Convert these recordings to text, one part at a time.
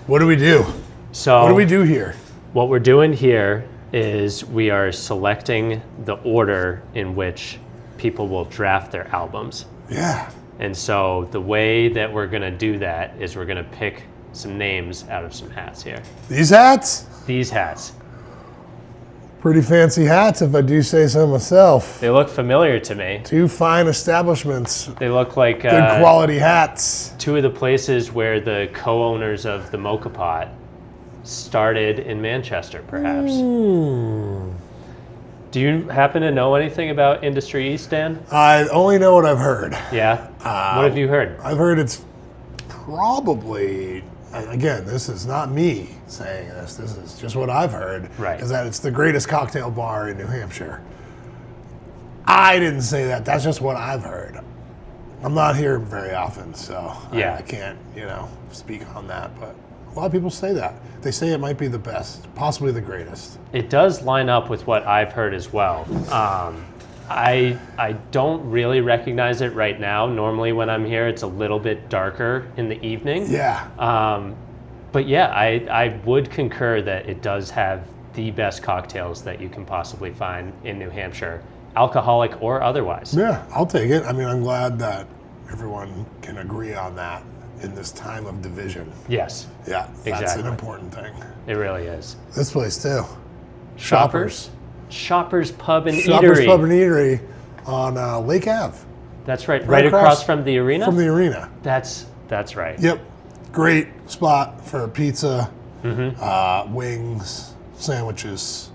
What do we do? So what do we do here? What we're doing here is we are selecting the order in which people will draft their albums. Yeah. And so the way that we're going to do that is we're going to pick some names out of some hats here. These hats? These hats. Pretty fancy hats, if I do say so myself. They look familiar to me. Two fine establishments. They look like good quality hats. Two of the places where the co-owners of the Moka Pot started in Manchester, perhaps. Do you happen to know anything about Industry East, Dan? I only know what I've heard. Yeah? What have you heard? I've heard it's probably, again, this is not me saying this is just what I've heard, right. Is that it's the greatest cocktail bar in New Hampshire. I didn't say that, that's just what I've heard. I'm not here very often, so I can't, speak on that, but a lot of people say that. They say it might be the best, possibly the greatest. It does line up with what I've heard as well. I don't really recognize it right now. Normally when I'm here, it's a little bit darker in the evening. Yeah. But yeah, I would concur that it does have the best cocktails that you can possibly find in New Hampshire, alcoholic or otherwise. Yeah, I'll take it. I mean, I'm glad that everyone can agree on that in this time of division. Yes. Yeah, that's exactly. an important thing. It really is. This place too. Shoppers Pub and Shoppers Eatery. Pub and Eatery on Lake Ave. That's right. Right across from the arena? From the arena. That's right. Yep. Great spot for pizza, wings, sandwiches.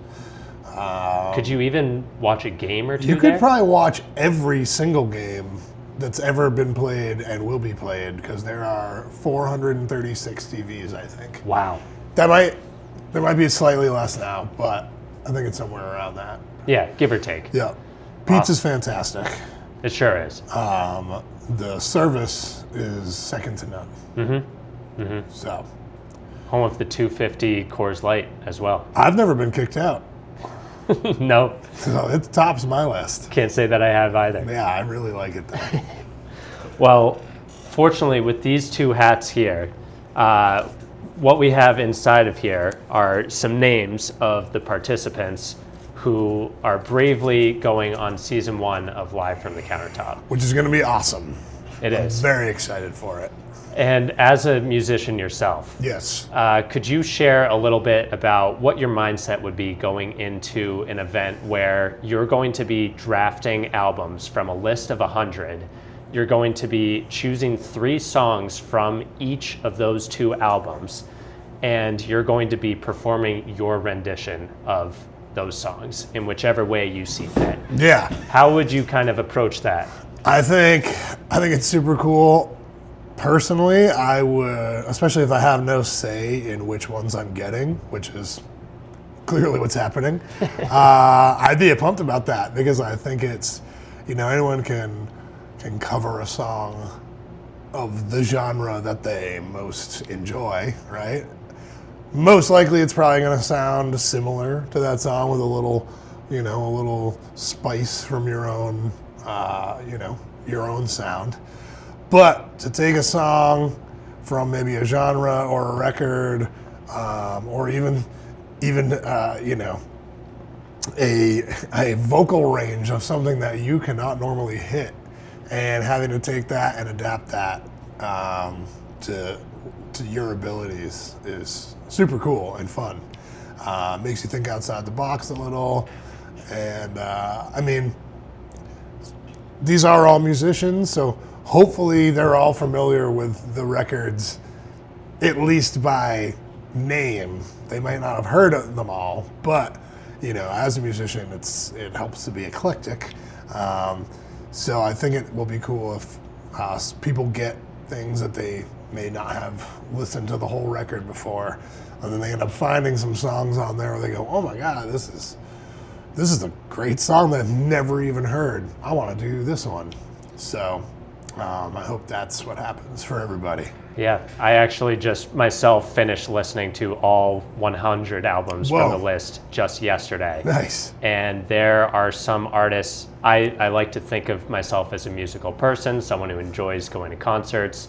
Could you even watch a game or two You could there? probably watch every single game that's ever been played and will be played because there are 436 TVs, I think. Wow. There might be slightly less now, but I think it's somewhere around that. Yeah, give or take. Yeah. Pizza's fantastic. It sure is. The service is second to none. So. Home of the 250 Coors Light as well. I've never been kicked out. No. So it tops my list. Can't say that I have either. Yeah, I really like it though. Well, fortunately with these two hats here, what we have inside of here are some names of the participants who are bravely going on season 1 of Live from the Countertop. Which is going to be awesome. It is. I'm very excited for it. And as a musician yourself, yes, could you share a little bit about what your mindset would be going into an event where you're going to be drafting albums from a list of 100? You're going to be choosing 3 songs from each of those 2 albums, and you're going to be performing your rendition of those songs in whichever way you see fit. Yeah. How would you kind of approach that? I think it's super cool. Personally, I would, especially if I have no say in which ones I'm getting, which is clearly what's happening, I'd be pumped about that because I think it's, anyone can cover a song of the genre that they most enjoy, right? Most likely it's probably going to sound similar to that song with a little spice from your own, your own sound. But to take a song from maybe a genre or a record, or even a vocal range of something that you cannot normally hit, and having to take that and adapt that to your abilities is super cool and fun. Makes you think outside the box a little, and these are all musicians, so hopefully they're all familiar with the records, at least by name. They might not have heard of them all, but as a musician, it helps to be eclectic. So I think it will be cool if people get things that they may not have listened to the whole record before, and then they end up finding some songs on there where they go, "Oh my God, this is a great song that I've never even heard. I want to do this one." So. I hope that's what happens for everybody. Yeah, I actually just myself finished listening to all 100 albums from the list just yesterday. Nice. And there are some artists, I like to think of myself as a musical person, someone who enjoys going to concerts,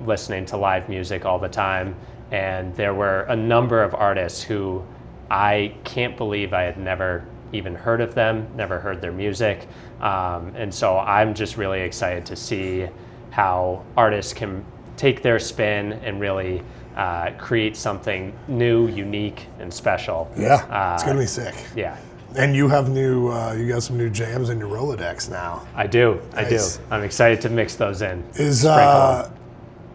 listening to live music all the time. and there were a number of artists who I can't believe I had never even heard of them, never heard their music. And so I'm just really excited to see how artists can take their spin and really create something new, unique, and special. Yeah, it's gonna be sick. Yeah. And you have you got some new jams in your Rolodex now. I do. Nice. I'm excited to mix those in. Is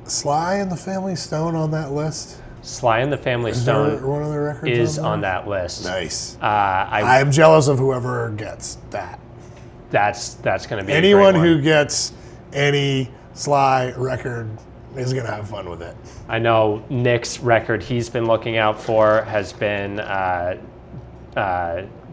Sly and the Family Stone on that list? Sly and the Family Is Stone there one of their records is on on that list. Nice. I'm jealous of whoever gets that. That's going to be Anyone a great one. who gets any Sly record is going to have fun with it. I know Nick's record he's been looking out for has been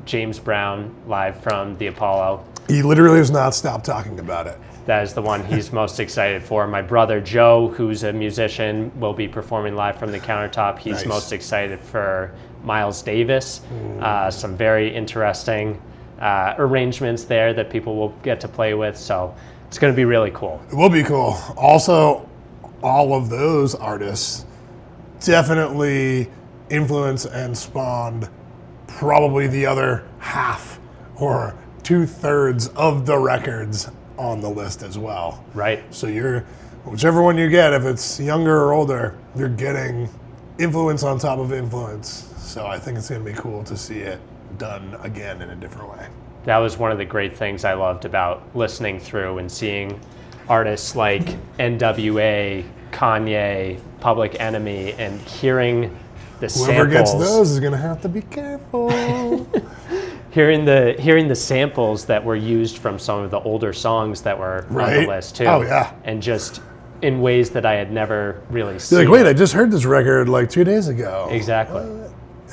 James Brown live from the Apollo. He literally has not stopped talking about it. That is the one he's most excited for. My brother Joe, who's a musician, will be performing live from the Countertop. He's Nice. most excited for Miles Davis. Some very interesting arrangements there that people will get to play with. So it's going to be really cool. It will be cool. Also, all of those artists definitely influence and spawned probably the other half or 2/3 of the records on the list as well. Right. So whichever one you get, if it's younger or older, you're getting influence on top of influence. So I think it's going to be cool to see it done again in a different way. That was one of the great things I loved about listening through and seeing artists like NWA, Kanye, Public Enemy, and hearing the Whoever samples. gets those is going to have to be careful. Hearing the samples that were used from some of the older songs that were on the list too. Oh, yeah. And just in ways that I had never really seen. You're like, wait, I just heard this record like 2 days ago. Exactly.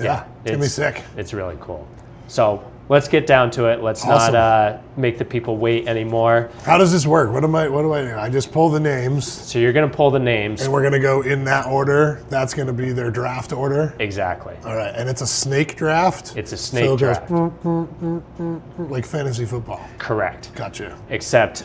Yeah, it's going to be sick. It's really cool. So let's get down to it. Let's Awesome. not make the people wait anymore. How does this work? What do I do? I just pull the names, So you're going to pull the names. and we're going to go in that order. That's going to be their draft order. Exactly. All right, and it's a snake draft? It's a snake so it goes draft. like fantasy football. Correct. Gotcha. Except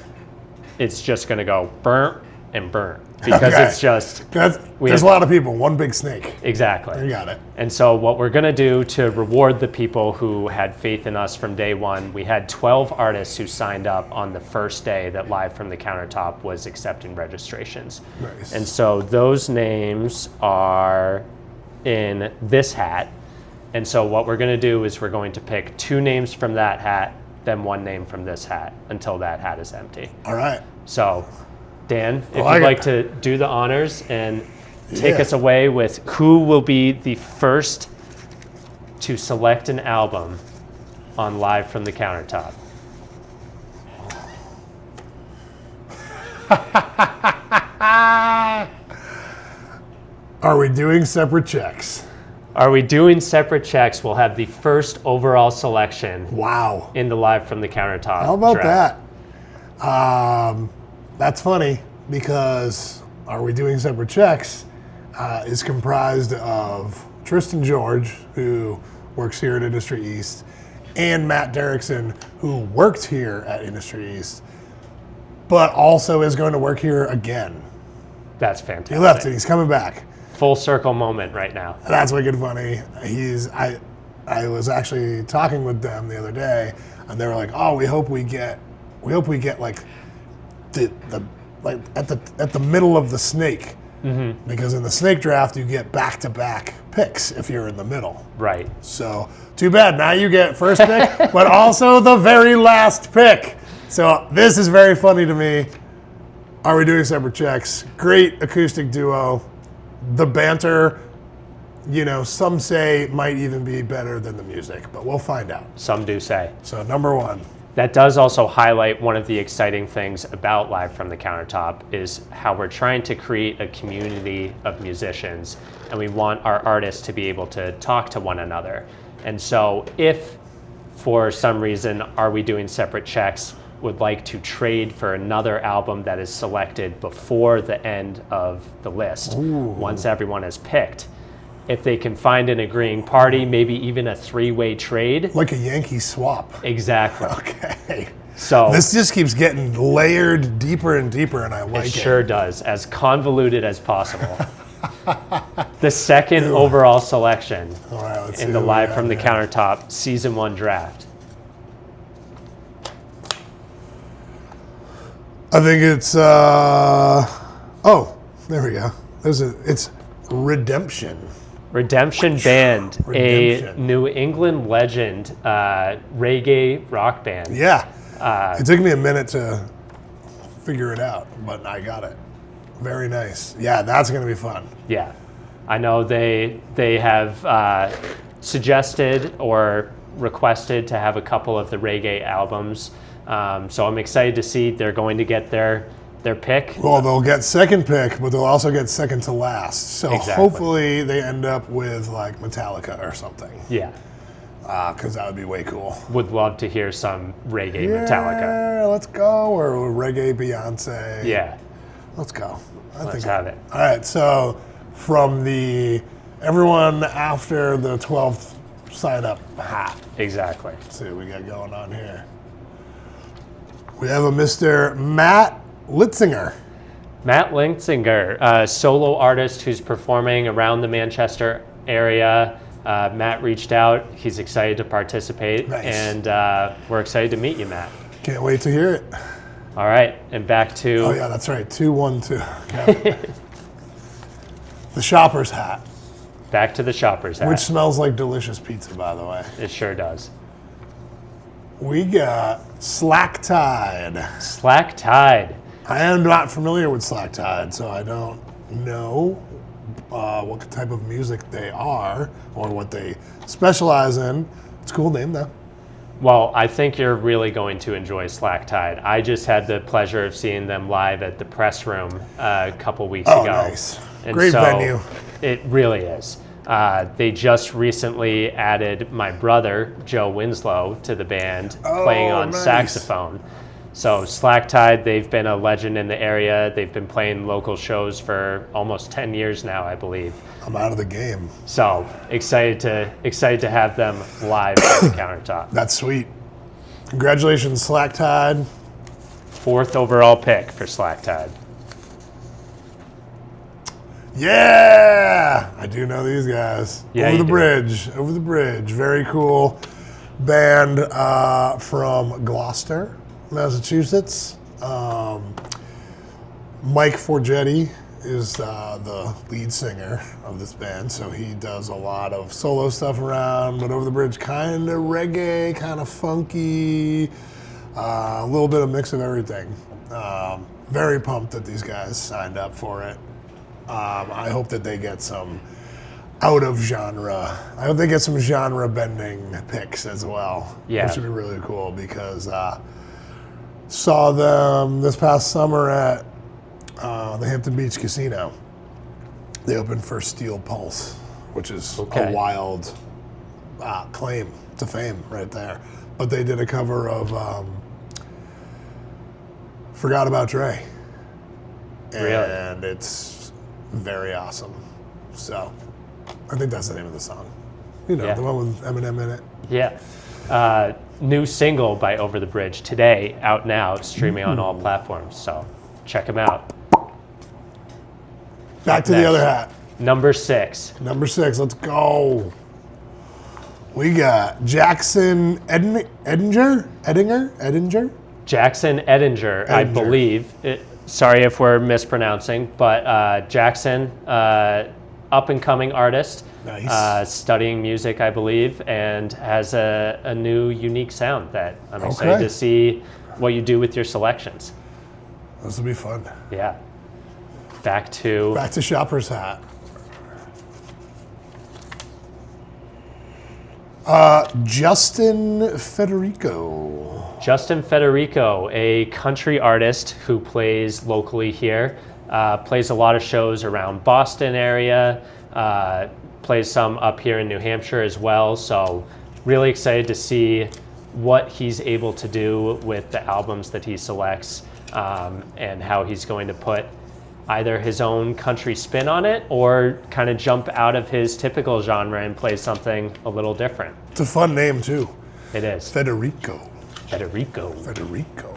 it's just going to go burnt and burnt because Okay. it's just There's have- a lot of people, one big snake. exactly. You got it. And so what we're going to do to reward the people who had faith in us from day one, we had 12 artists who signed up on the first day that Live from the Countertop was accepting registrations. Nice. And so those names are in this hat. And so what we're going to do is we're going to pick 2 names from that hat, then 1 name from this hat until that hat is empty. All right. So, Dan, if I you'd got- like to do the honors and take Yeah. us away with who will be the first to select an album on Live from the Countertop. Are we doing separate checks? Are we doing separate checks? We'll have the first overall selection Wow. in the Live from the Countertop How about draft. that? That's funny because Are We Doing Separate Checks is comprised of Tristan George, who works here at Industry East, and Matt Derrickson, who worked here at Industry East, but also is going to work here again. That's fantastic. He left and he's coming back. Full circle moment right now. That's wicked funny. I was actually talking with them the other day, and they were like, "Oh, we hope we get like the like at the middle of the snake, because in the snake draft you get back-to-back picks if you're in the middle. Right. So too bad. Now you get first pick, but also the very last pick. So this is very funny to me. Are We Doing Separate Checks? Great acoustic duo. The banter, some say might even be better than the music, but we'll find out. Some do say. So number 1. That does also highlight one of the exciting things about Live from the Countertop is how we're trying to create a community of musicians, and we want our artists to be able to talk to one another. And so if for some reason Are We Doing Separate Checks would like to trade for another album that is selected before the end of the list, once everyone has picked, if they can find an agreeing party, maybe even a 3-way trade. Like a Yankee swap. Exactly. Okay. So This just keeps getting layered deeper and deeper, and I like it. it sure does, as convoluted as possible. The second overall selection All right, let's in see the what we Live got from the here. Countertop Season 1 draft. I think it's oh, there we go. It's Redemption. Redemption Band, a Redemption. New England legend reggae rock band. Yeah. It took me a minute to figure it out, but I got it. Very nice. Yeah, that's going to be fun. Yeah, I know they have suggested or requested to have a couple of the reggae albums. So I'm excited to see they're going to get their pick. Well, they'll get second pick, but they'll also get second to last. So Exactly. hopefully they end up with like Metallica or something. Yeah, Because that would be way cool. would love to hear some reggae Metallica. Yeah, let's go. Or reggae Beyonce. Yeah, Let's go. let's have it. All right, so from everyone after the 12th sign up hat. Exactly. Let's see what we got going on here. We have a Mr. Matt Litzinger. Matt Linksinger, a solo artist who's performing around the Manchester area. Matt reached out. He's excited to participate, Nice. and we're excited to meet you, Matt. Can't wait to hear it. All right, and back to Oh yeah, that's right. 212. The shopper's hat, back to the shopper's hat. which smells like delicious pizza, by the way. It sure does. We got Slack Tide. Slack Tide. I am not familiar with Slack Tide, so I don't know what type of music they are or what they specialize in. It's a cool name, though. Well, I think you're really going to enjoy Slack Tide. I just had the pleasure of seeing them live at the Press Room a couple weeks Oh, ago. nice. And Great so venue. It really is. They just recently added my brother, Joe Winslow, to the band, playing on nice. saxophone. So Slack Tide, they've been a legend in the area. They've been playing local shows for almost 10 years now, I believe. I'm out of the game. So excited to have them live on the Countertop. That's sweet. Congratulations, Slack Tide. 4th overall pick for Slack Tide. Yeah, I do know these guys. Yeah, Over you the do. bridge. Over the bridge. Very cool band from Gloucester, Massachusetts. Mike Forgetti is the lead singer of this band, so he does a lot of solo stuff around, but Over the Bridge, kind of reggae, kind of funky, a little bit of mix of everything. Very pumped that these guys signed up for it. I hope that they get some out of genre. I hope they get some genre bending picks as well. Yeah. Which would be really cool because saw them this past summer at the Hampton Beach Casino. They opened for Steel Pulse, which is Okay. a wild claim to fame right there. But they did a cover of Forgot About Dre. Really? And it's very awesome. So I think that's the name of the song. You know, Yeah. the one with Eminem in it. Yeah. New single by Over the Bridge today, out now, streaming on all platforms. So check them out. Back to the Next. other hat. Number 6. Number 6, let's go. We got Jackson Edinger? Jackson Edinger, I Edinger. believe. Sorry if we're mispronouncing, but Jackson, up and coming artist, Nice. studying music, I believe, and has a new unique sound that I'm excited Okay. to see what you do with your selections. This will be fun. Yeah. Back to Back to Shopper's hat. Justin Federico. Justin Federico, a country artist who plays locally here, plays a lot of shows around Boston area, plays some up here in New Hampshire as well. So really excited to see what he's able to do with the albums that he selects, and how he's going to put either his own country spin on it or kind of jump out of his typical genre and play something a little different. It's a fun name, too. It is. Federico. Federico. Federico.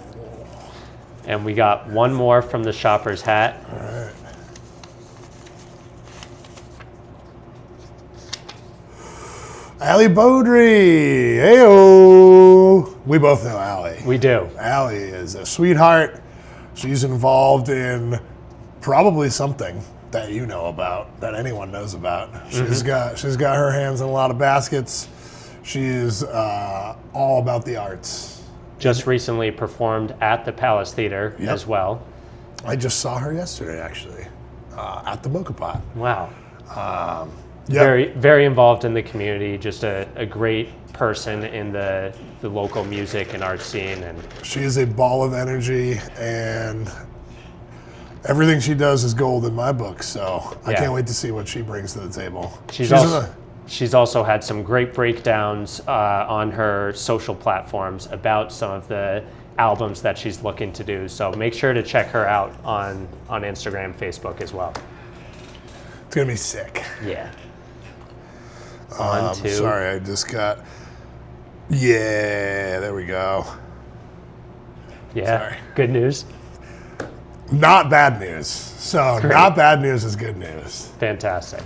And we got one more from the shopper's hat. All right. Allie Beaudry. Heyo. We both know Allie. We do. Allie is a sweetheart. She's involved in probably something that you know about, that anyone knows about. She's got her hands in a lot of baskets. She's all about the arts. Just recently performed at the Palace Theater as well. I just saw her yesterday, actually, at the Moka Pot. Wow. Yep. Very, very involved in the community. Just a great person in the local music and art scene. And she is a ball of energy, and everything she does is gold in my book. So I can't wait to see what she brings to the table. She's also had some great breakdowns on her social platforms about some of the albums that she's looking to do. So make sure to check her out on Instagram, Facebook as well. It's going to be sick. Yeah. Sorry, I just got... Yeah, there we go. Yeah, sorry. Good news. Not bad news. So Great. Not bad news is good news. Fantastic.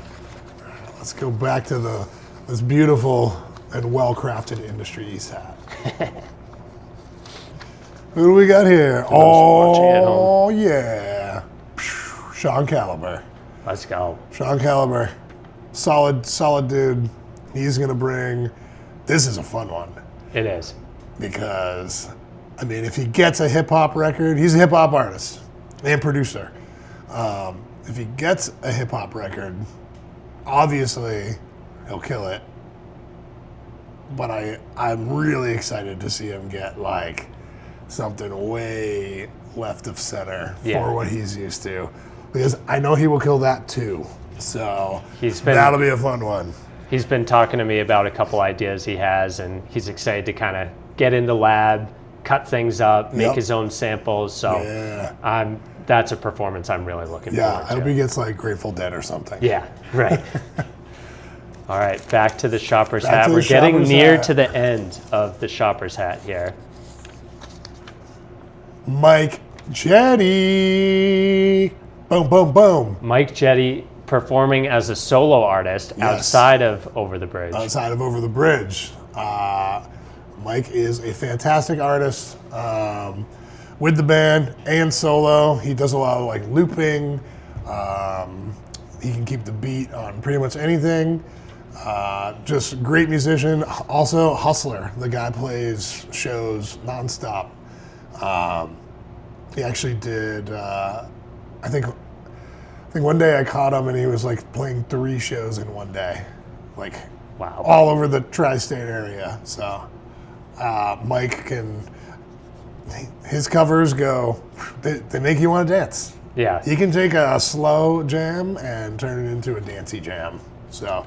Let's go back to this beautiful and well-crafted industry East hat. Who do we got here? Oh, yeah. Sean Caliber. Let's go. Sean Caliber. Solid dude. He's going to bring... This is a fun one. It is. Because, I mean, if he gets a hip-hop record, he's a hip-hop artist and producer. If he gets a hip-hop record, obviously he'll kill it. But I'm really excited to see him get, like, something way left of center for what he's used to. Because I know he will kill that, too. So that'll be a fun one. He's been talking to me about a couple ideas he has, and he's excited to kind of get in the lab, cut things up, make his own samples. So that's a performance I'm really looking forward to. Yeah, I hope he gets like Grateful Dead or something. Yeah, right. All right, back to the shopper's hat. We're getting near to the end of the shopper's hat here. Mike Jetty. Boom, boom, boom. Mike Jetty performing as a solo artist outside of Over the Bridge. Outside of Over the Bridge. Mike is a fantastic artist with the band and solo. He does a lot of like looping. He can keep the beat on pretty much anything. Just great musician. Also hustler. The guy plays shows nonstop. He actually did, I think one day I caught him and he was like playing 3 shows in one day. Like all over the tri-state area. So Mike his covers go, they make you want to dance. Yeah. He can take a slow jam and turn it into a dancey jam. So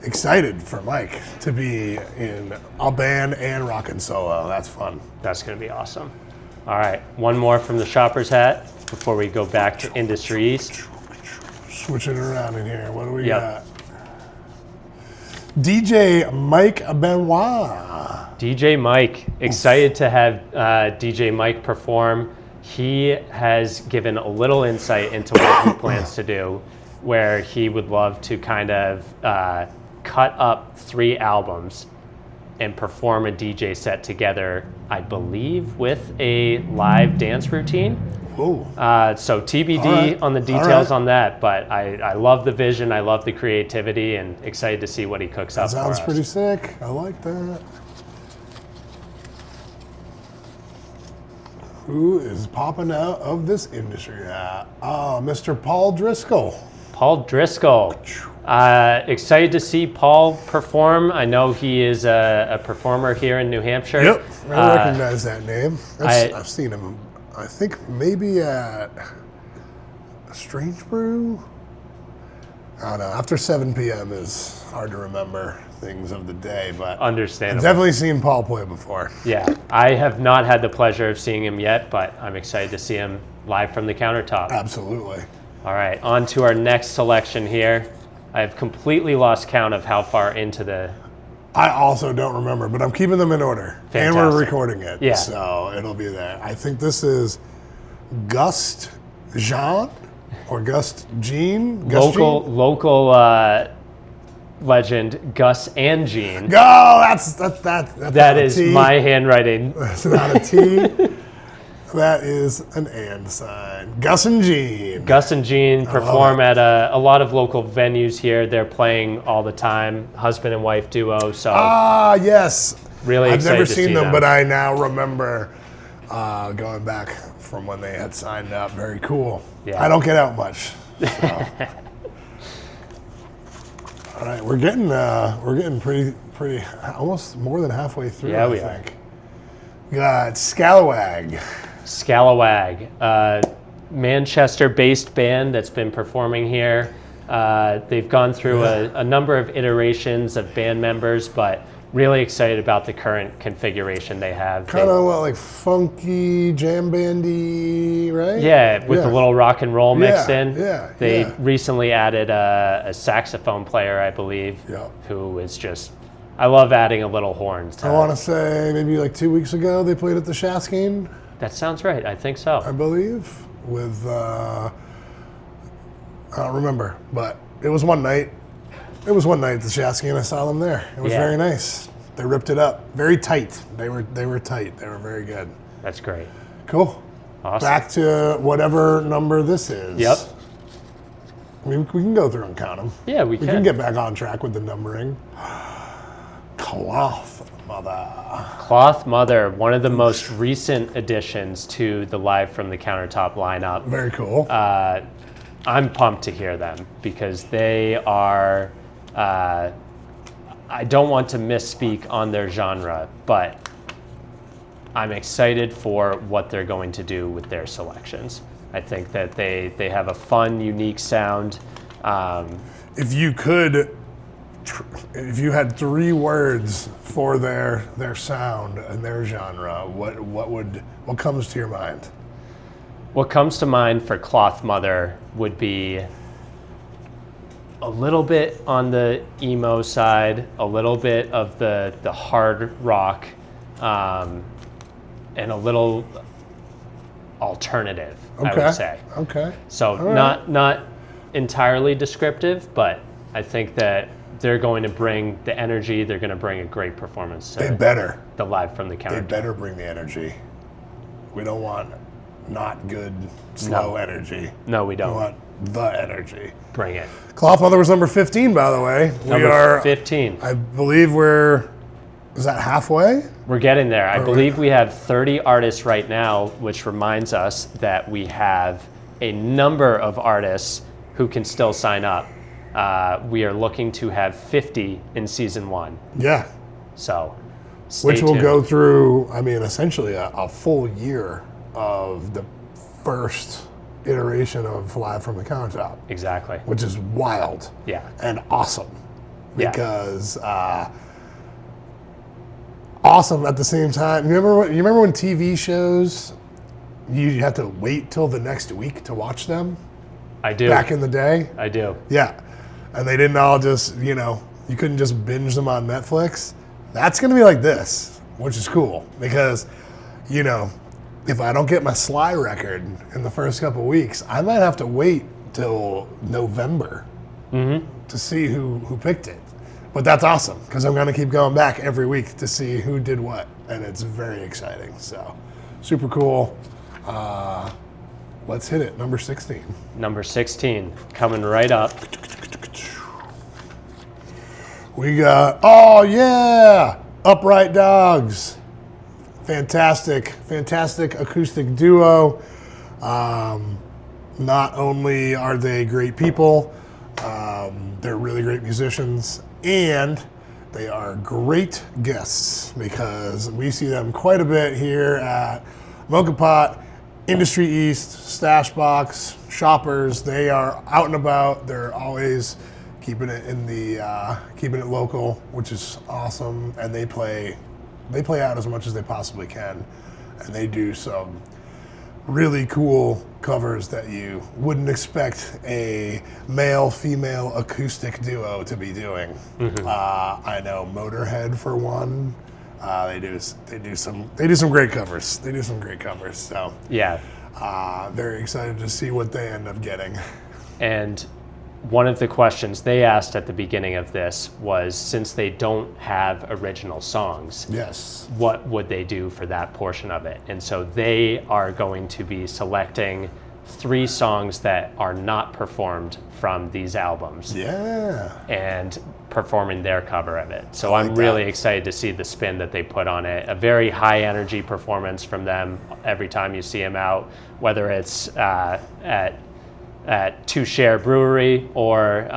excited for Mike to be in a band and rockin' solo. That's fun. That's going to be awesome. All right, one more from the shopper's hat before we go back to Industry East. Switching around in here. What do we got? DJ Mike Benoit. DJ Mike. Excited to have DJ Mike perform. He has given a little insight into what he plans to do, where he would love to kind of cut up 3 albums and perform a DJ set together, I believe, with a live dance routine. Ooh. So TBD on the details on that, but I love the vision, I love the creativity, and excited to see what he cooks up for us. Sounds pretty sick. I like that. Who is popping out of this industry hat? Mr. Paul Driscoll. Paul Driscoll. Excited to see Paul perform. I know he is a performer here in New Hampshire. Yep, I recognize that name. I've seen him, I think maybe at Strange Brew? I don't know. After 7 p.m. is hard to remember things of the day, but understandable. I've definitely seen Paul play before. Yeah, I have not had the pleasure of seeing him yet, but I'm excited to see him live from the Countertop. Absolutely. All right, on to our next selection here. I've completely lost count of how far into the... I also don't remember, but I'm keeping them in order. Fantastic. And we're recording it, yeah. So it'll be there. I think this is Gust Jean or Gust Jean? Local legend Gus and Gene. Oh, that's That is my handwriting. That's not a T. That is an and sign. Gus and Gene. Gus and Gene perform at a lot of local venues here. They're playing all the time, husband and wife duo. So yes. Really I've excited never to seen see them, them. but I now remember going back from when they had signed up. Very cool. Yeah. I don't get out much. So. All right, we're getting pretty almost more than halfway through. Yeah, I we think. We got Scalawag. Scalawag, Manchester-based band that's been performing here. They've gone through a number of iterations of band members, but really excited about the current configuration they have. Kind of like funky, jam bandy, right? Yeah, with a little rock and roll mixed in. Yeah, They recently added a saxophone player, I believe, who is just, I love adding a little horn. I want to say maybe like 2 weeks ago they played at the Shaskeen. That sounds right. I think so. I believe with I don't remember, but it was one night. It was one night at the Shaskeen. I saw them there. It was very nice. They ripped it up. Very tight. They were tight. They were very good. That's great. Cool. Awesome. Back to whatever number this is. Yep. I mean, we can go through and count them. Yeah, we can get back on track with the numbering. Cloth Mother. Cloth Mother, one of the most recent additions to the Live from the Countertop lineup. Very cool. I'm pumped to hear them because they are, I don't want to misspeak on their genre, but I'm excited for what they're going to do with their selections. I think that they have a fun, unique sound. If you had 3 words for their sound and their genre, what comes to your mind? What comes to mind for Cloth Mother would be a little bit on the emo side, a little bit of the hard rock, and a little alternative, I would say. Okay. So not entirely descriptive, but I think that they're going to bring the energy. They're going to bring a great performance to the Live from the Countertop. They better bring the energy. We don't want not good, slow energy. No, we don't. We want the energy. Bring it. Cloth Mother was number 15, by the way. Number 15. I believe is that halfway? We're getting there. I believe we have 30 artists right now, which reminds us that we have a number of artists who can still sign up. We are looking to have 50 in season 1. Yeah. So, which will tuned. go through, I mean, essentially a full year of the first iteration of Live from the Countertop. Exactly. Which is wild. Yeah. And awesome. Because awesome at the same time. You remember when TV shows, you had to wait till the next week to watch them? I do. Back in the day? I do. Yeah. And they didn't all just, you couldn't just binge them on Netflix. That's going to be like this, which is cool because, if I don't get my Sly record in the first couple of weeks, I might have to wait till November to see who picked it. But that's awesome because I'm going to keep going back every week to see who did what. And it's very exciting. So super cool. Let's hit it. Number 16. Number 16, coming right up. We got, Upright Dogs. Fantastic acoustic duo. Not only are they great people, they're really great musicians, and they are great guests because we see them quite a bit here at Moka Pot, Industry East, Stash Box, Shoppers. They are out and about. They're always keeping it local, which is awesome, and they play out as much as they possibly can, and they do some really cool covers that you wouldn't expect a male-female acoustic duo to be doing. I know Motorhead for one. They do some great covers. So yeah, very excited to see what they end up getting. And one of the questions they asked at the beginning of this was, since they don't have original songs, Yes. what would they do for that portion of it? And so they are going to be selecting 3 songs that are not performed from these albums. Yeah. And performing their cover of it. So I like I'm really that. excited to see the spin that they put on it. A very high energy performance from them every time you see them out, whether it's at Touche Brewery or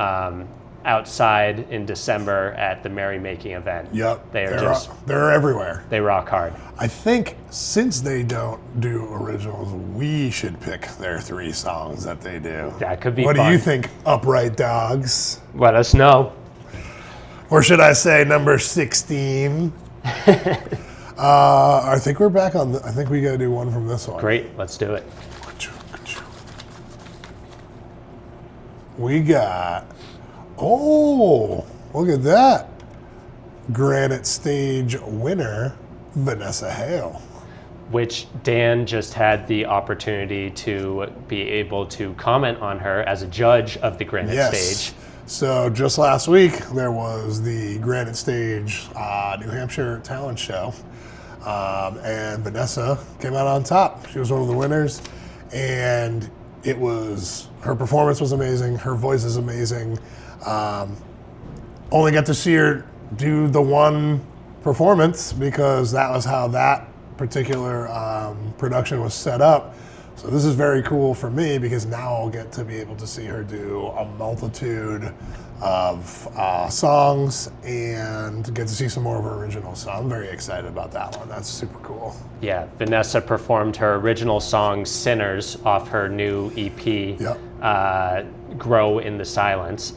outside in December at the Merrymaking event. Yep. They're everywhere. They rock hard. I think since they don't do originals, we should pick their 3 songs that they do. That could be What fun. do you think, Upright Dogs? Let us know. Or should I say number 16? I think we're back on. I think we got to do one from this one. Great, let's do it. We got. Oh, look at that! Granite Stage winner, Vanessa Hale. Which Dan just had the opportunity to be able to comment on her as a judge of the Granite Stage. So just last week, there was the Granite Stage New Hampshire talent show. And Vanessa came out on top. She was one of the winners. And her performance was amazing. Her voice is amazing. Only got to see her do the one performance because that was how that particular production was set up. So this is very cool for me because now I'll get to be able to see her do a multitude of songs and get to see some more of her originals. So I'm very excited about that one. That's super cool. Yeah, Vanessa performed her original song Sinners off her new EP, Grow in the Silence.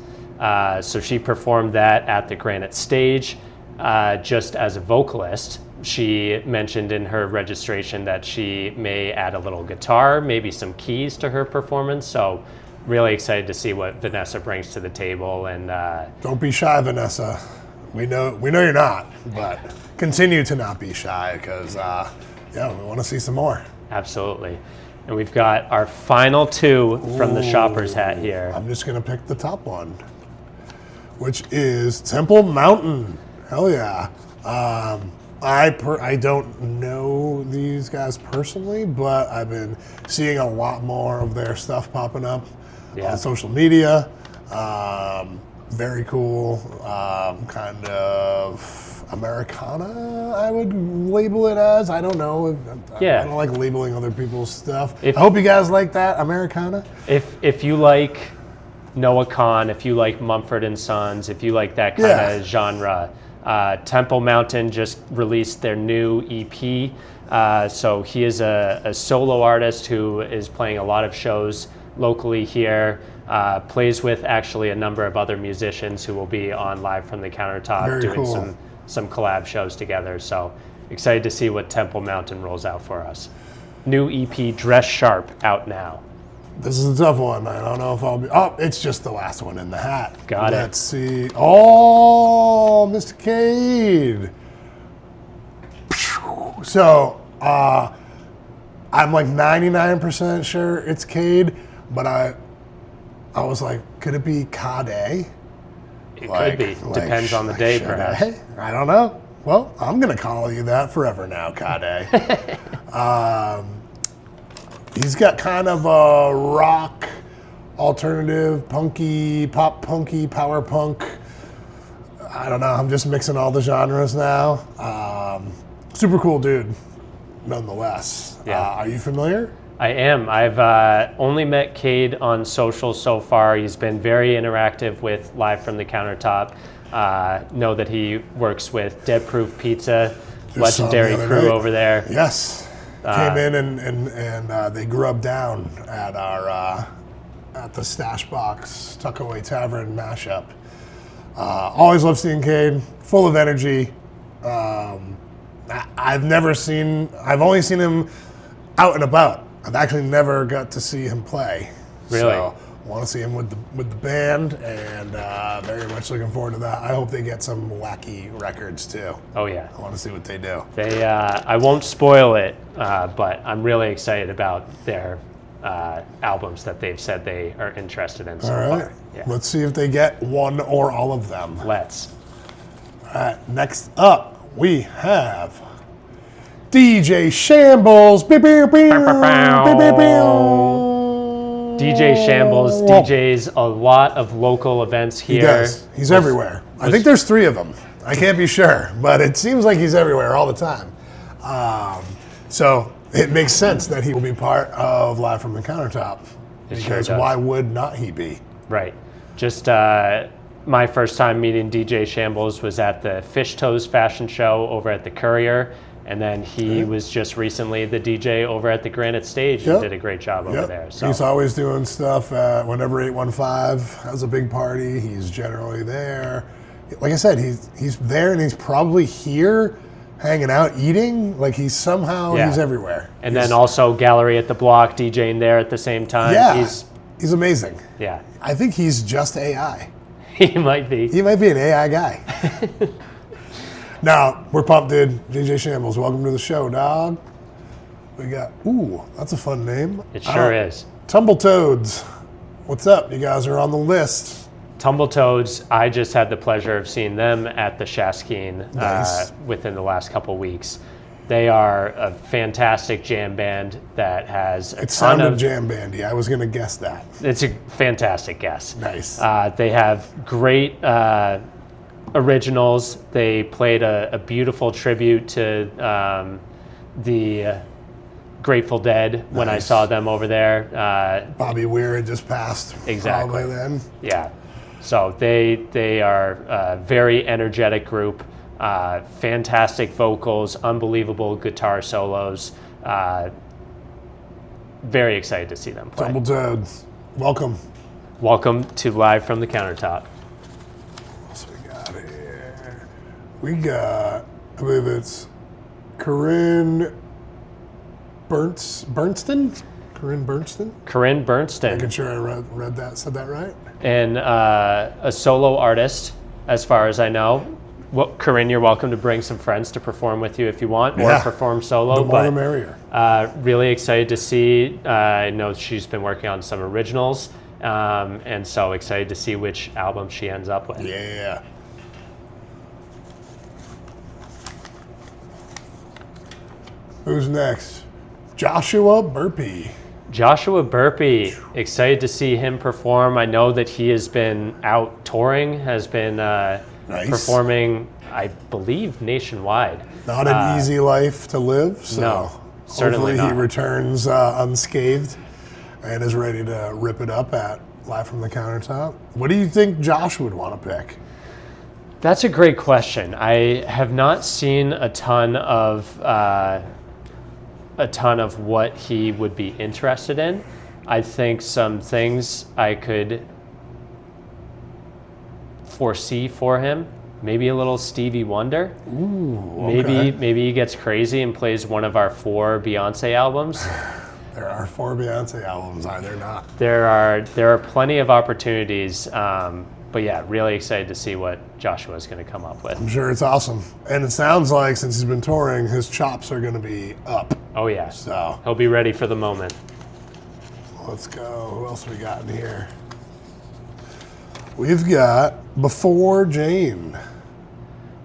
So she performed that at the Granite Stage just as a vocalist. She mentioned in her registration that she may add a little guitar, maybe some keys to her performance. So really excited to see what Vanessa brings to the table. And don't be shy, Vanessa. We know you're not, but continue to not be shy because we want to see some more. Absolutely. And we've got our final 2 from the shopper's hat here. I'm just going to pick the top one, which is Temple Mountain. Hell yeah. I don't know these guys personally, but I've been seeing a lot more of their stuff popping up on social media. Very cool, kind of Americana, I would label it as. I don't know. I don't like labeling other people's stuff. I hope you guys like that, Americana. If you like Noah Kahan, if you like Mumford & Sons, if you like that kind of genre, Temple Mountain just released their new EP. So he is a solo artist who is playing a lot of shows locally here, plays with actually a number of other musicians who will be on Live from the Countertop doing some collab shows together. So excited to see what Temple Mountain rolls out for us. New EP, Dress Sharp, out now. This is a tough one. I don't know if I'll be... Oh, it's just the last one in the hat. Got it. Let's see. Oh, Mr. Cade. So, I'm like 99% sure it's Cade, but I was like, could it be Cade? It could be. Depends on the day, perhaps. I don't know. Well, I'm going to call you that forever now, Cade. He's got kind of a rock, alternative, punky, pop punky, power punk. I don't know. I'm just mixing all the genres now. Super cool dude, nonetheless. Are you familiar? I am. I've only met Cade on social so far. He's been very interactive with Live from the Countertop. Know that he works with Dead Proof Pizza, legendary crew over there. Yes. Came in and they grubbed down at our at the Stash Box Tuckaway Tavern mashup. Always love seeing Cade, full of energy. I've only seen him out and about. I've actually never got to see him play. Really? So I want to see him with the band, and very much looking forward to that. I hope they get some wacky records too. Oh yeah. I want to see what they do. They, I won't spoil it, but I'm really excited about their albums that they've said they are interested in so far. Yeah. Let's see if they get one or all of them. Let's. All right, next up, we have DJ Shambles. Beep, beep, beep, beep, beep, beep. DJ Shambles DJs a lot of local events here. He does. He's everywhere. I think there's 3 of them. I can't be sure, but it seems like he's everywhere all the time. So it makes sense that he will be part of Live from the Countertop. Because why would not he be? Right. Just my first time meeting DJ Shambles was at the Fish Toes fashion show over at the Courier. And then he was just recently the DJ over at the Granite Stage and did a great job over there. So he's always doing stuff. Whenever 815 has a big party, he's generally there. Like I said, he's there and he's probably here hanging out, eating. Like he's everywhere. And then also Gallery at the Block, DJing there at the same time. Yeah, he's amazing. Yeah. I think he's just AI. He might be. He might be an AI guy. Now, we're pumped, dude. DJ Shambles, welcome to the show, dog. We got, that's a fun name. It sure is. Tumbletoads. What's up? You guys are on the list. Tumbletoads, I just had the pleasure of seeing them at the Shaskeen Nice. Within the last couple weeks. They are a fantastic jam band that has a It ton sounded of... jam bandy. I was going to guess that. It's a fantastic guess. Nice. They have great originals. They played a beautiful tribute to the Grateful Dead when I saw them over there. Bobby Weir had just passed. Exactly. Probably then. Yeah. So they are a very energetic group. Fantastic vocals, unbelievable guitar solos. Very excited to see them play. Tumbletoads, welcome. Welcome to Live from the Countertop. What else we got here? We got, I believe it's Corinne Bernstein? Corinne Bernstein? Corinne Bernstein. Making sure I read that, said that right? And a solo artist, as far as I know. Well, Corinne, you're welcome to bring some friends to perform with you if you want, or perform solo. The more the merrier. Really excited to see. I know she's been working on some originals, and so excited to see which album she ends up with. Yeah. Who's next? Joshua Burpee. Joshua Burpee, excited to see him perform. I know that he has been out touring, has been performing, I believe, nationwide. Not an easy life to live, so no, certainly hopefully not. he returns unscathed and is ready to rip it up at Live from the Countertop. What do you think Josh would want to pick? That's a great question. I have not seen a ton of what he would be interested in. I think some things I could foresee for him. Maybe a little Stevie Wonder. Ooh, okay. Maybe he gets crazy and plays one of our 4 Beyonce albums. There are 4 Beyonce albums, are there not? There are plenty of opportunities. But yeah, really excited to see what Joshua is going to come up with. I'm sure it's awesome. And it sounds like since he's been touring, his chops are going to be up. Oh yeah. So he'll be ready for the moment. Let's go. Who else we got in here? We've got Before Jane.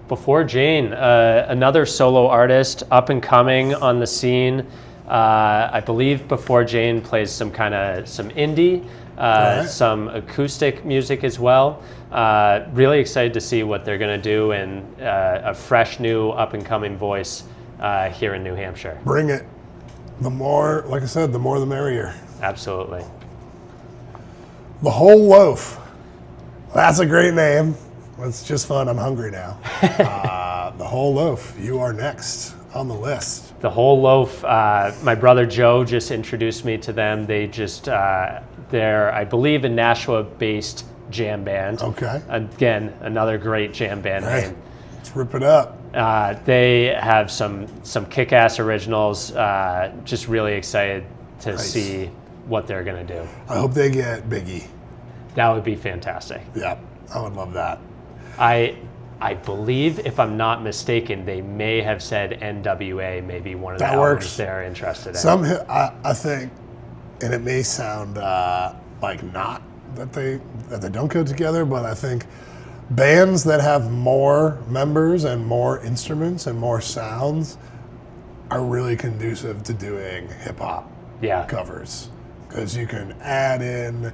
Before Jane, another solo artist, up and coming on the scene. I believe Before Jane plays some indie, some acoustic music as well. Really excited to see what they're going to do and a fresh new up and coming voice here in New Hampshire. Bring it. The more, like I said, the more the merrier. Absolutely. The Whole Loaf. That's a great name. It's just fun. I'm hungry now. The Whole Loaf. You are next on the list. The Whole Loaf. My brother Joe just introduced me to them. They just they're, I believe, a Nashua-based jam band. Okay. Again, another great jam band name. Let's rip it up. They have some kick-ass originals. Just really excited to see what they're going to do. I hope they get Biggie. That would be fantastic. Yeah, I would love that. I believe, if I'm not mistaken, they may have said NWA, maybe one of the albums they're interested in. I think, and it may sound like not that they don't go together, but I think bands that have more members and more instruments and more sounds are really conducive to doing hip hop covers, because you can add in,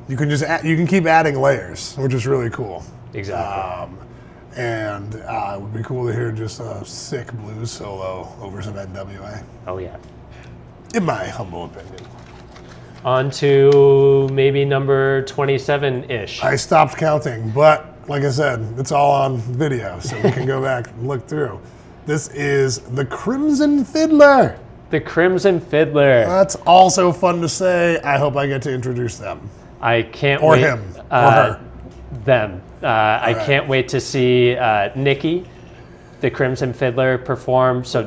you can keep adding layers, which is really cool. Exactly. And it would be cool to hear just a sick blues solo over some NWA. Oh yeah. In my humble opinion. On to maybe number 27-ish. I stopped counting, but like I said, it's all on video, so we can go back and look through. This is the Crimson Fiddler. The Crimson Fiddler. That's also fun to say. I hope I get to introduce them. I can't or wait. Him. Or her. Them. I can't wait to see Nikki, the Crimson Fiddler, perform. So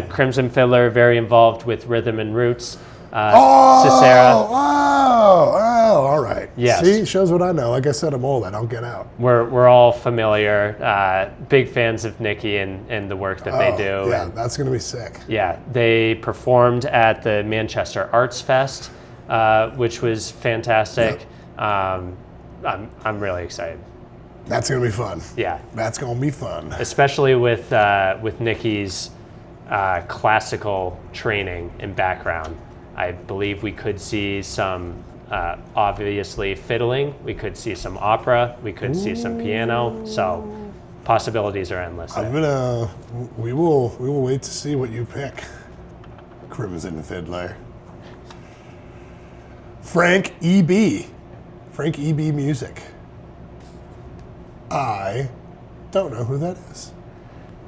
Crimson Fiddler, very involved with rhythm and roots. Cicera. All right. Yes. See, shows what I know. Like I said, I'm old. I don't get out. We're all familiar, big fans of Nikki and the work that they do. Yeah, that's going to be sick. Yeah, they performed at the Manchester Arts Fest, which was fantastic. Yep. I'm really excited. That's going to be fun. Yeah. That's going to be fun. Especially with Nikki's classical training and background. I believe we could see some, obviously, fiddling. We could see some opera. We could see some piano. So possibilities are endless. We will wait to see what you pick. Crimson Fiddler. Frank E.B. Frank E.B. Music. I don't know who that is.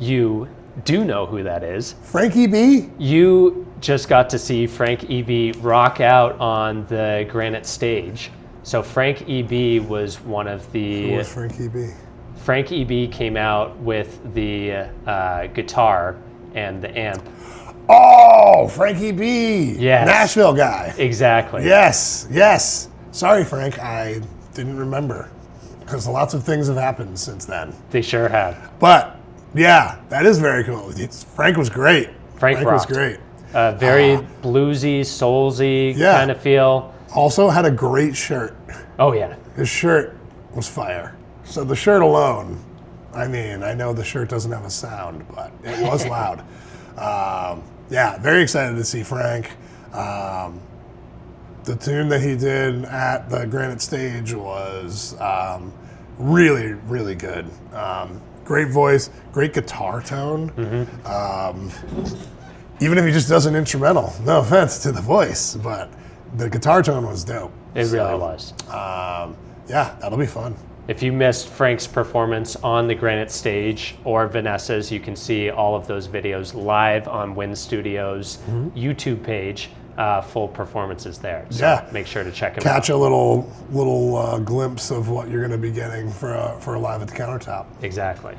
You do know who that is. Frank E.B.? You just got to see Frank E.B. rock out on the Granite stage. So Frank E.B. was one of the... Who was Frank E.B.? Frank E.B. came out with the guitar and the amp. Oh, Frank E.B. Yes. Nashville guy. Exactly. Yes. Sorry, Frank, I didn't remember, because lots of things have happened since then. They sure have. But yeah, that is very cool. Frank was great. Frank was great. Very bluesy, soulsy kind of feel. Also had a great shirt. Oh yeah. His shirt was fire. So the shirt alone, I mean, I know the shirt doesn't have a sound, but it was loud. Very excited to see Frank. The tune that he did at the Granite stage was really, really good. Great voice, great guitar tone. Even if he just does an instrumental, no offense to the voice, but the guitar tone was dope. It really was. That'll be fun. If you missed Frank's performance on the Granite stage or Vanessa's, you can see all of those videos live on Win Studios' YouTube page. Full performances there. So make sure to check them out. Catch a little glimpse of what you're going to be getting for a live at the Countertop. Exactly.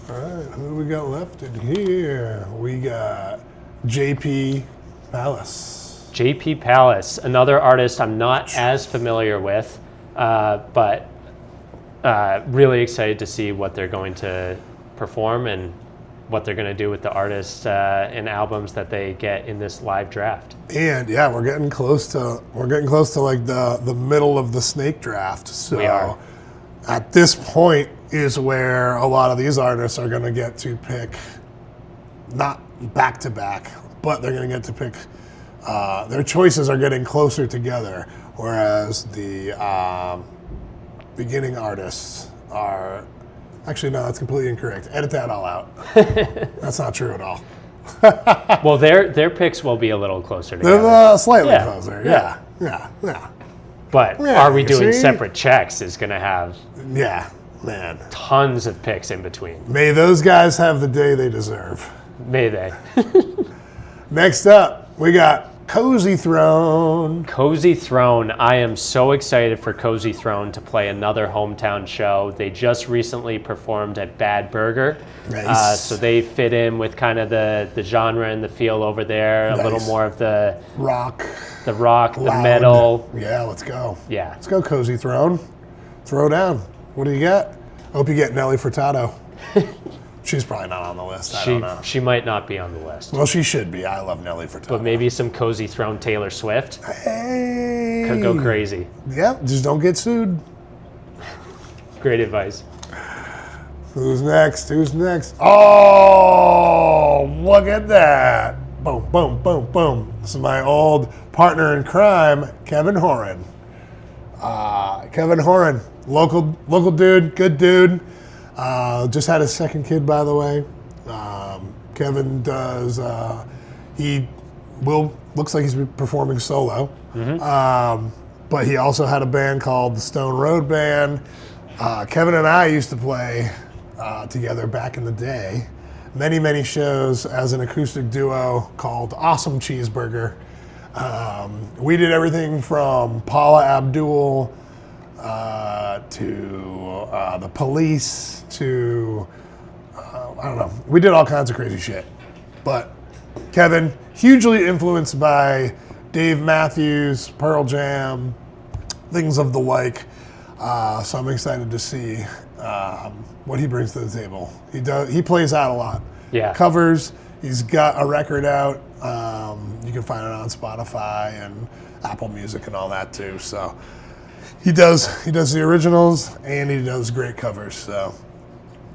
All right, who we got left in here? We got JP Palace. JP Palace, another artist I'm not as familiar with, but really excited to see what they're going to perform and what they're going to do with the artists and albums that they get in this live draft. And we're getting close to like the middle of the snake draft. So we are. At this point is where a lot of these artists are going to get to pick, not back to back, but they're going to get to pick. Their choices are getting closer together, whereas the beginning artists are. Actually, no, that's completely incorrect. Edit that all out. That's not true at all. Well, their picks will be a little closer together. They're slightly closer. Yeah. But are we doing separate checks is going to have man, tons of picks in between. May those guys have the day they deserve. May they. Next up, we got Cozy Throne. Cozy Throne. I am so excited for Cozy Throne to play another hometown show. They just recently performed at Bad Burger. Nice. So they fit in with kind of the genre and the feel over there. Nice. A little more of the rock, loud. The metal. Yeah, let's go. Yeah. Let's go, Cozy Throne. Throw down. What do you got? I hope you get Nelly Furtado. She's probably not on the list. I don't know. She might not be on the list. Well, she should be. I love Nelly Furtado. But maybe some Cozy Throne Taylor Swift. Hey. or go crazy. Yeah, just don't get sued. Great advice. Who's next? Oh, look at that. Boom, boom, boom, boom. This is my old partner in crime, Kevin Horan. Kevin Horan, local dude, good dude. Just had his second kid, by the way. Kevin does, looks like he's performing solo. But he also had a band called the Stone Road Band. Kevin and I used to play together back in the day. Many shows as an acoustic duo called Awesome Cheeseburger. We did everything from Paula Abdul to the Police to, I don't know. We did all kinds of crazy shit. But Kevin, hugely influenced by Dave Matthews, Pearl Jam, things of the like. So I'm excited to see what he brings to the table. He plays out a lot. Yeah. Covers. He's got a record out. You can find it on Spotify and Apple Music and all that too. So he does the originals and he does great covers. So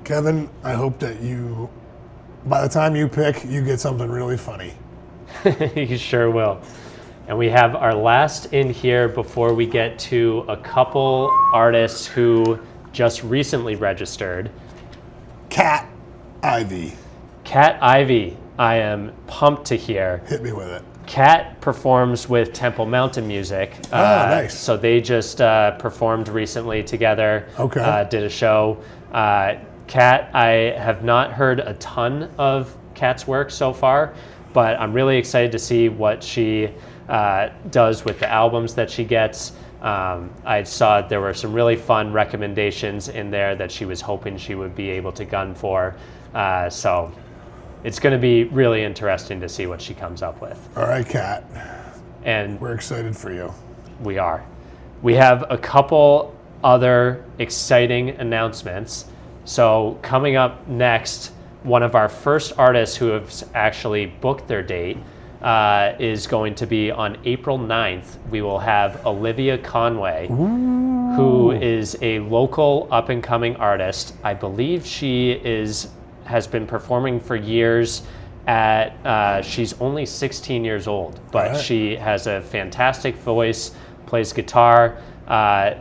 Kevin, I hope that by the time you pick, you get something really funny. You sure will. And we have our last in here before we get to a couple artists who just recently registered. Cat Ivy. Cat Ivy, I am pumped to hear. Hit me with it. Cat performs with Temple Mountain Music. Nice. So they just performed recently together. Okay. Did a show. Cat, I have not heard a ton of Cat's work so far, but I'm really excited to see what she does with the albums that she gets. I saw there were some really fun recommendations in there that she was hoping she would be able to gun for. So it's going to be really interesting to see what she comes up with. All right, Kat. And we're excited for you. We are. We have a couple other exciting announcements. So coming up next, one of our first artists who have actually booked their date is going to be on April 9th. We will have Olivia Conway, who is a local up-and-coming artist. I believe she has been performing for years she's only 16 years old, but right. She has a fantastic voice, plays guitar.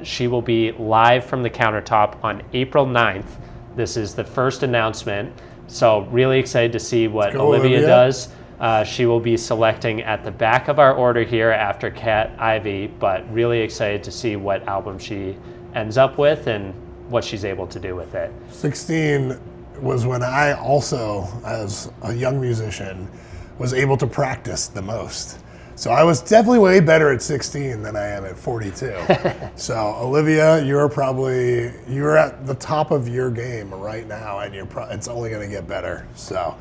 She will be live from the Countertop on April 9th. This is the first announcement, so really excited to see what Olivia does. She will be selecting at the back of our order here after Cat Ivy, but really excited to see what album she ends up with and what she's able to do with it. 16 was when I also, as a young musician, was able to practice the most. So I was definitely way better at 16 than I am at 42. So Olivia, you're at the top of your game right now, and it's only going to get better. So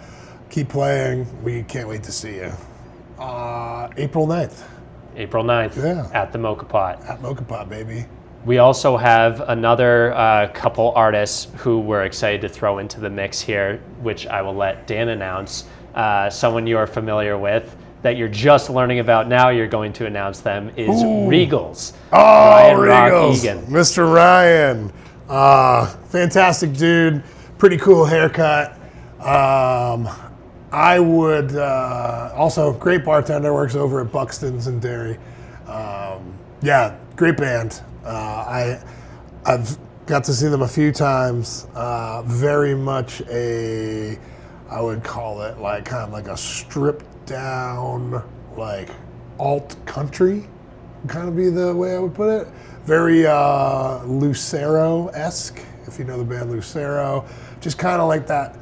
keep playing. We can't wait to see you. April 9th. April 9th. Yeah. At the Moka Pot. At Moka Pot, baby. We also have another couple artists who we're excited to throw into the mix here, which I will let Dan announce. Someone you're familiar with that you're just learning about now, you're going to announce them, is Regals. Oh, Ryan Regals. Egan. Mr. Ryan. Fantastic dude. Pretty cool haircut. I would, also great bartender, works over at Buxton's in Derry. Yeah, great band. I've got to see them a few times. Very much I would call it like kind of like a stripped down, like alt country, kind of be the way I would put it. Very Lucero-esque, if you know the band Lucero. Just kind of like that,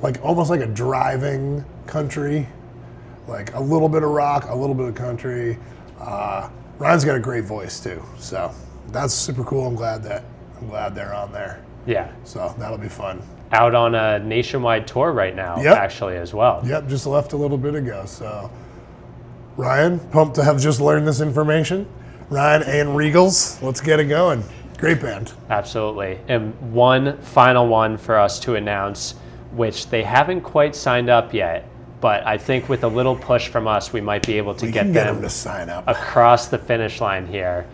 like almost like a driving country, like a little bit of rock, a little bit of country. Ryan's got a great voice too, so that's super cool. I'm glad they're on there. Yeah. So that'll be fun. Out on a nationwide tour right now, actually, as well. Yep, just left a little bit ago. So Ryan, pumped to have just learned this information. Ryan and Regals, let's get it going. Great band. Absolutely. And one final one for us to announce, which they haven't quite signed up yet, But I think with a little push from us, we might be able to get them to sign up across the finish line here.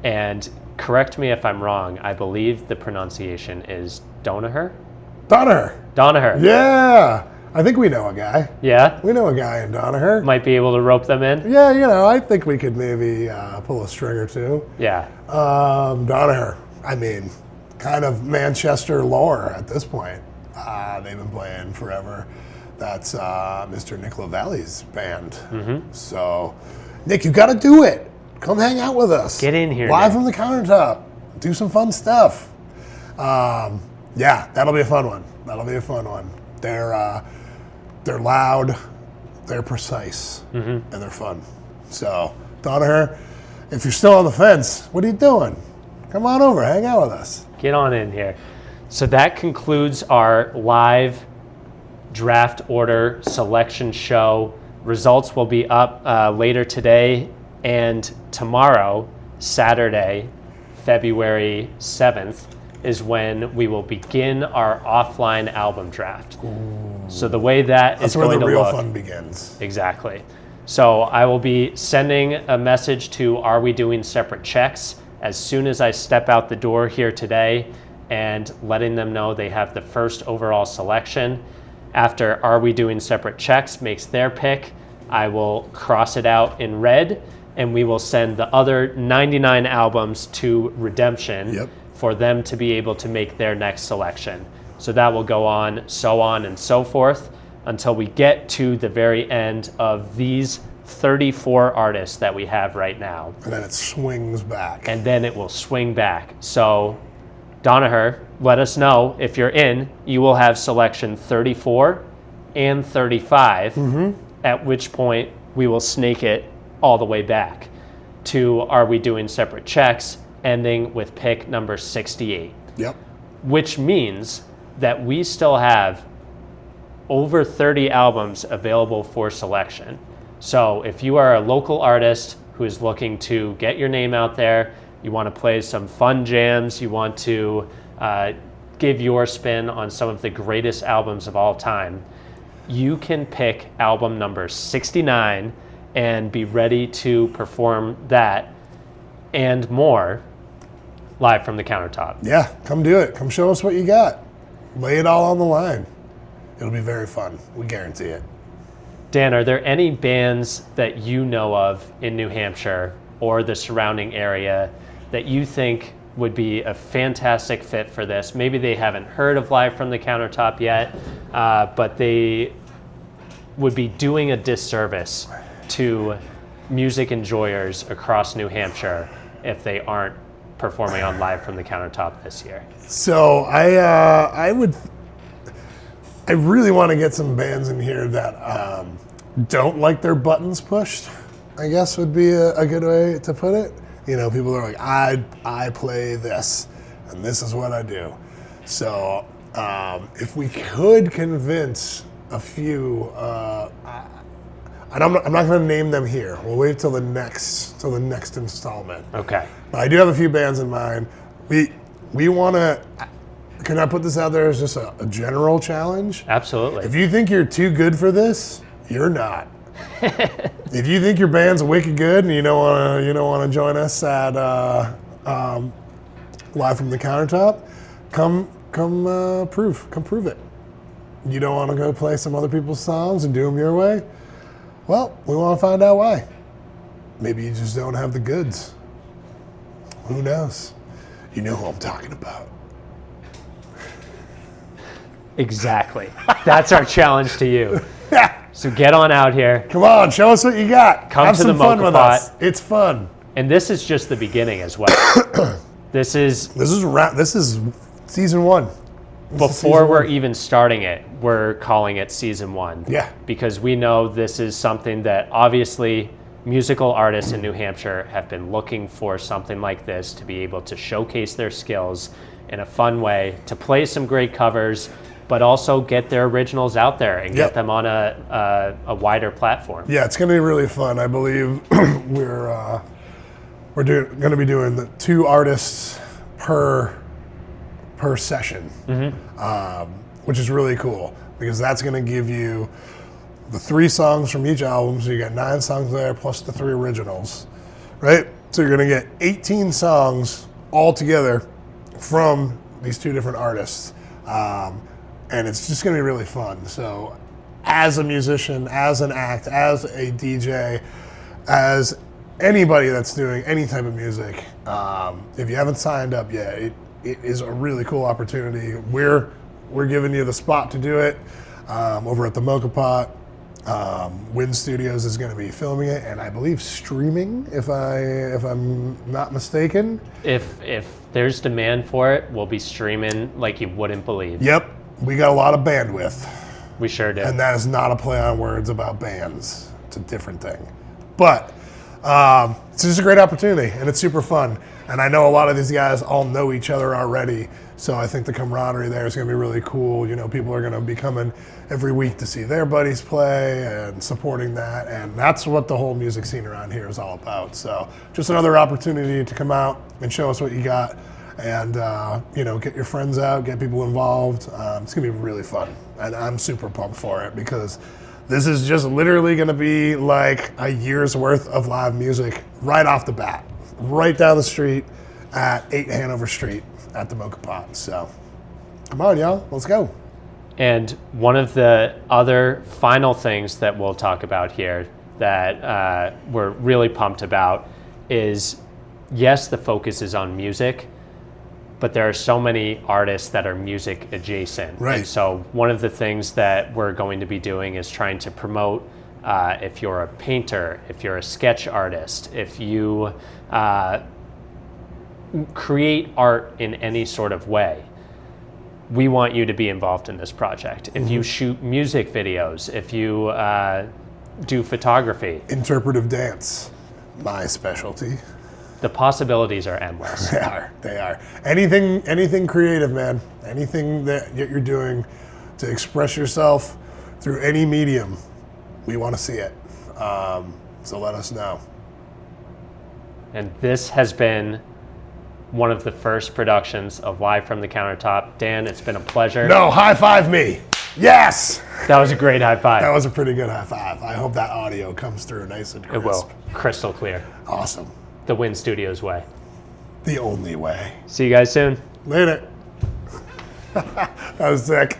And correct me if I'm wrong, I believe the pronunciation is Donaher? Donaher. Yeah. I think we know a guy. Yeah? We know a guy in Donaher. Might be able to rope them in? Yeah, I think we could maybe pull a string or two. Yeah. Donaher, I mean, kind of Manchester lore at this point. They've been playing forever. That's Mr. Nick LaValle's band. Mm-hmm. So, Nick, you got to do it. Come hang out with us. Get in here, Live Nick. from the Countertop. Do some fun stuff. Yeah, that'll be a fun one. They're loud, they're precise, and they're fun. So, Donaher, if you're still on the fence, what are you doing? Come on over, hang out with us. Get on in here. So that concludes our live draft order selection show. Results will be up later today and tomorrow, Saturday, February 7th, is when we will begin our offline album draft. Ooh. So the way that's where going the to real look, fun begins. Exactly. So I will be sending a message to Are We Doing Separate Checks as soon as I step out the door here today, and letting them know they have the first overall selection. After Are We Doing Separate Checks makes their pick, I will cross it out in red, and we will send the other 99 albums to Redemption for them to be able to make their next selection. So that will go on and so forth until we get to the very end of these 34 artists that we have right now. And then it swings back. And then it will swing back. So Donaher, let us know if you're in. You will have selection 34 and 35, at which point we will snake it all the way back to Are We Doing Separate Checks, ending with pick number 68. Yep. Which means that we still have over 30 albums available for selection. So if you are a local artist who is looking to get your name out there, you want to play some fun jams, you want to give your spin on some of the greatest albums of all time, you can pick album number 69 and be ready to perform that and more live from the Countertop. Yeah, come do it. Come show us what you got. Lay it all on the line. It'll be very fun. We guarantee it. Dan, are there any bands that you know of in New Hampshire or the surrounding area that you think would be a fantastic fit for this? Maybe they haven't heard of Live from the Countertop yet, but they would be doing a disservice to music enjoyers across New Hampshire if they aren't performing on Live from the Countertop this year. So I really want to get some bands in here that don't like their buttons pushed, I guess would be a good way to put it. You know, people are like, I play this, and this is what I do. So if we could convince a few, I'm not going to name them here. We'll wait till the next installment. Okay. But I do have a few bands in mind. We want to. Can I put this out there as just a general challenge? Absolutely. If you think you're too good for this, you're not. If you think your band's wicked good and you don't want to join us at Live from the Countertop, come prove it. You don't want to go play some other people's songs and do them your way? Well, we want to find out why. Maybe you just don't have the goods. Who knows? You know who I'm talking about. Exactly. That's our challenge to you. So get on out here. Come on, show us what you got. Come have to some the fun Moka with Pot. us. It's fun. And this is just the beginning as well. This is season one. before we're even starting it, we're calling it season one. Yeah. Because we know this is something that obviously musical artists in New Hampshire have been looking for, something like this to be able to showcase their skills in a fun way, to play some great covers, but also get their originals out there and get them on a wider platform. Yeah, it's going to be really fun. I believe we're going to be doing the 2 artists per session, which is really cool because that's going to give you the 3 songs from each album, so you got 9 songs there plus the 3 originals, right? So you're going to get 18 songs all together from these 2 different artists, and it's just going to be really fun. So as a musician, as an act, as a DJ, as anybody that's doing any type of music, if you haven't signed up yet, it is a really cool opportunity. We're giving you the spot to do it over at the Moka Pot. Wind Studios is going to be filming it, and I believe streaming, if I'm not mistaken. If there's demand for it, we'll be streaming like you wouldn't believe. Yep, we got a lot of bandwidth. We sure do. And that is not a play on words about bands. It's a different thing. But it's just a great opportunity, and it's super fun. And I know a lot of these guys all know each other already, so I think the camaraderie there is going to be really cool. You know, people are going to be coming every week to see their buddies play and supporting that, and that's what the whole music scene around here is all about. So just another opportunity to come out and show us what you got, and you know, get your friends out, get people involved. It's going to be really fun, and I'm super pumped for it because this is just literally going to be like a year's worth of live music right off the bat, right down the street at 8 Hanover Street at the Moka Pot. So come on, y'all, let's go. And one of the other final things that we'll talk about here that we're really pumped about is, yes, the focus is on music, but there are so many artists that are music adjacent. Right. And so one of the things that we're going to be doing is trying to promote, if you're a painter, if you're a sketch artist, if you create art in any sort of way, we want you to be involved in this project. If you shoot music videos, if you do photography. Interpretive dance, my specialty. The possibilities are endless. They are. Anything creative, man. Anything that you're doing to express yourself through any medium, we want to see it. So let us know. And this has been one of the first productions of Live from the Countertop. Dan, it's been a pleasure. No, high five me. Yes. That was a great high five. That was a pretty good high five. I hope that audio comes through nice and crisp. It will. Crystal clear. Awesome. The Wind Studios way. The only way. See you guys soon. Later. That was sick.